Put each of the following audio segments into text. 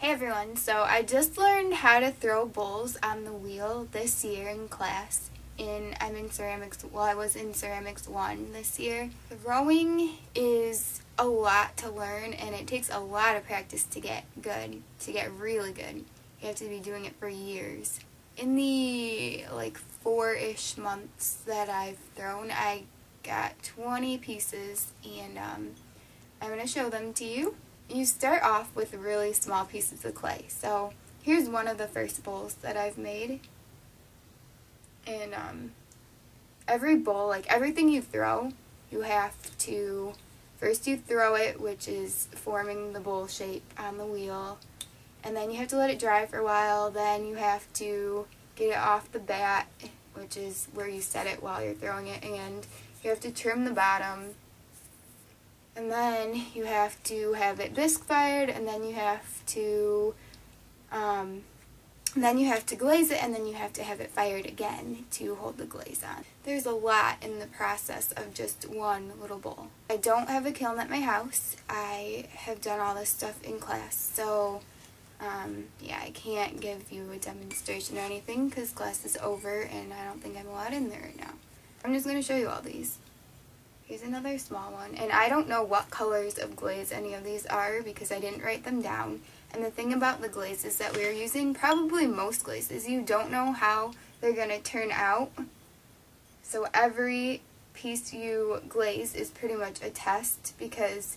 Hey everyone, so I just learned how to throw bowls on the wheel this year in class. I was in Ceramics 1 this year. Throwing is a lot to learn and it takes a lot of practice to get good, to get really good. You have to be doing it for years. In the 4-ish months that I've thrown, I got 20 pieces and I'm going to show them to you. You start off with really small pieces of clay. So here's one of the first bowls that I've made. And every bowl, everything you throw, you have to, first you throw it, which is forming the bowl shape on the wheel. And then you have to let it dry for a while. Then you have to get it off the bat, which is where you set it while you're throwing it. And you have to trim the bottom. And then you have to have it bisque fired, and then you have to glaze it, and then you have to have it fired again to hold the glaze on. There's a lot in the process of just one little bowl. I don't have a kiln at my house. I have done all this stuff in class, so yeah, I can't give you a demonstration or anything because class is over and I don't think I'm allowed in there right now. I'm just going to show you all these. Here's another small one, and I don't know what colors of glaze any of these are because I didn't write them down. And the thing about the glazes that we're using, probably most glazes, you don't know how they're going to turn out. So every piece you glaze is pretty much a test because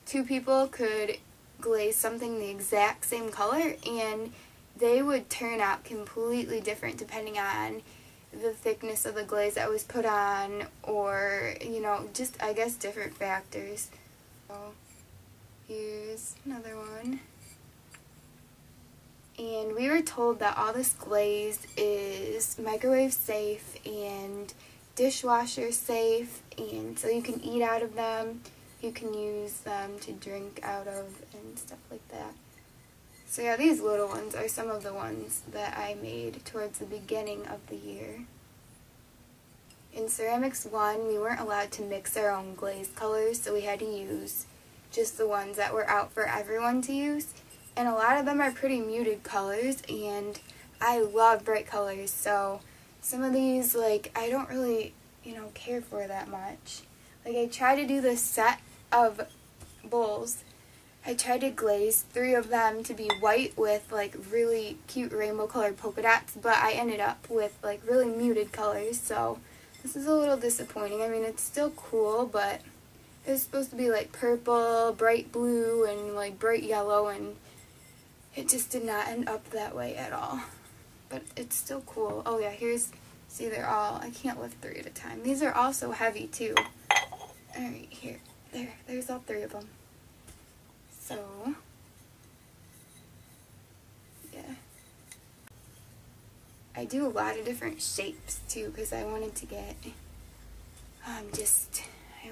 two people could glaze something the exact same color and they would turn out completely different depending on the thickness of the glaze that was put on, or, just, I guess, different factors. So, here's another one. And we were told that all this glaze is microwave safe and dishwasher safe, and so you can eat out of them, you can use them to drink out of, and stuff like that. So yeah, these little ones are some of the ones that I made towards the beginning of the year. In Ceramics 1, we weren't allowed to mix our own glaze colors, so we had to use just the ones that were out for everyone to use. And a lot of them are pretty muted colors, and I love bright colors, so some of these, I don't really, care for that much. I tried to do this set of bowls. I tried to glaze 3 of them to be white with really cute rainbow colored polka dots, but I ended up with really muted colors, so this is a little disappointing. I mean, it's still cool, but it's supposed to be purple, bright blue, and bright yellow, and it just did not end up that way at all. But it's still cool. Oh yeah, see, they're all, I can't lift 3 at a time. These are all so heavy too. Alright, there's all 3 of them. So, yeah. I do a lot of different shapes too because I wanted to get, I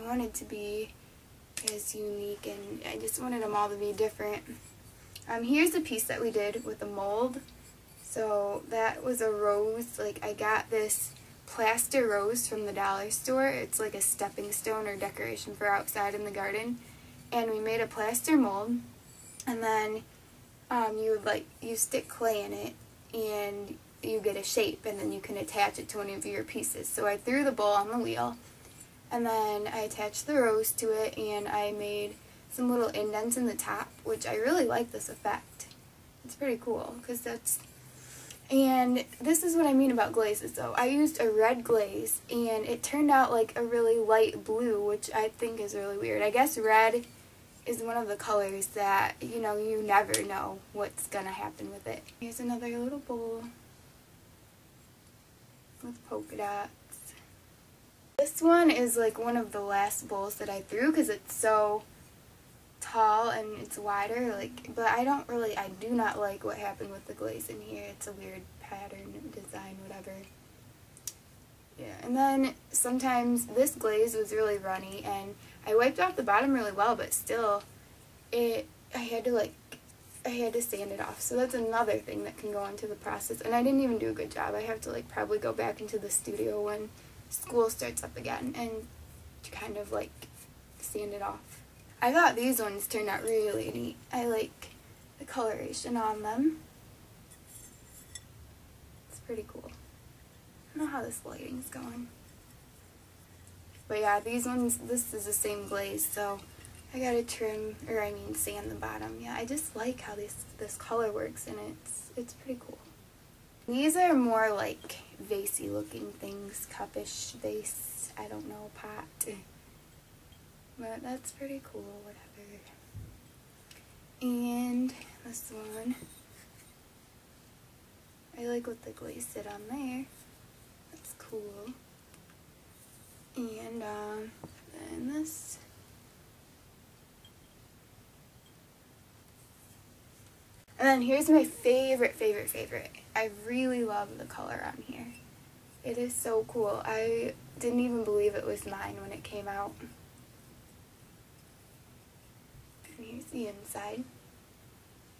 wanted to be as unique, and I just wanted them all to be different. Here's a piece that we did with a mold. So that was a rose. I got this plaster rose from the dollar store. It's like a stepping stone or decoration for outside in the garden. And we made a plaster mold, and then you stick clay in it and you get a shape, and then you can attach it to one of your pieces. So I threw the bowl on the wheel, and then I attached the rose to it, and I made some little indents in the top, which I really like this effect. It's pretty cool because and this is what I mean about glazes though. I used a red glaze and it turned out like a really light blue, which I think is really weird. I guess red is one of the colors that, you never know what's gonna happen with it. Here's another little bowl with polka dots. This one is one of the last bowls that I threw because it's so tall and it's wider, but I do not like what happened with the glaze in here. It's a weird pattern, design, whatever. Yeah, and then sometimes this glaze was really runny and I wiped off the bottom really well, but still I had to sand it off. So that's another thing that can go into the process, and I didn't even do a good job. I have to probably go back into the studio when school starts up again and to kind of sand it off. I thought these ones turned out really neat. I the coloration on them. It's pretty cool. I don't know how this lighting's going. But yeah, these ones, this is the same glaze, so I gotta sand the bottom. Yeah, I just like how this color works, and it's pretty cool. These are more like vasey looking things, cupish vase, I don't know, pot. But that's pretty cool, whatever. And this one, I like what the glaze did on there. That's cool. And then this. And then here's my favorite. I really love the color on here. It is so cool. I didn't even believe it was mine when it came out. And here's the inside.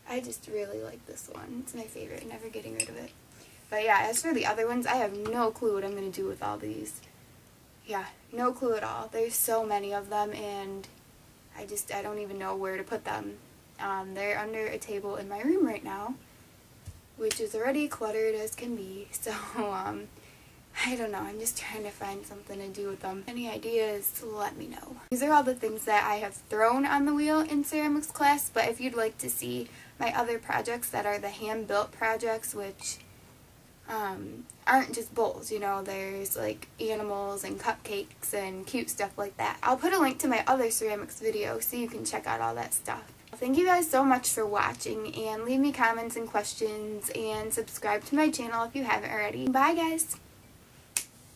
I just really like this one. It's my favorite. I'm never getting rid of it. But yeah, as for the other ones, I have no clue what I'm going to do with all these. Yeah, no clue at all. There's so many of them, and I don't even know where to put them. They're under a table in my room right now, which is already cluttered as can be, so I don't know, I'm just trying to find something to do with them. Any ideas, let me know. These are all the things that I have thrown on the wheel in ceramics class, but if you'd like to see my other projects that are the hand-built projects, which aren't just bowls, you know, there's like animals and cupcakes and cute stuff like that. I'll put a link to my other ceramics video so you can check out all that stuff. Thank you guys so much for watching, and leave me comments and questions, and subscribe to my channel if you haven't already. Bye guys!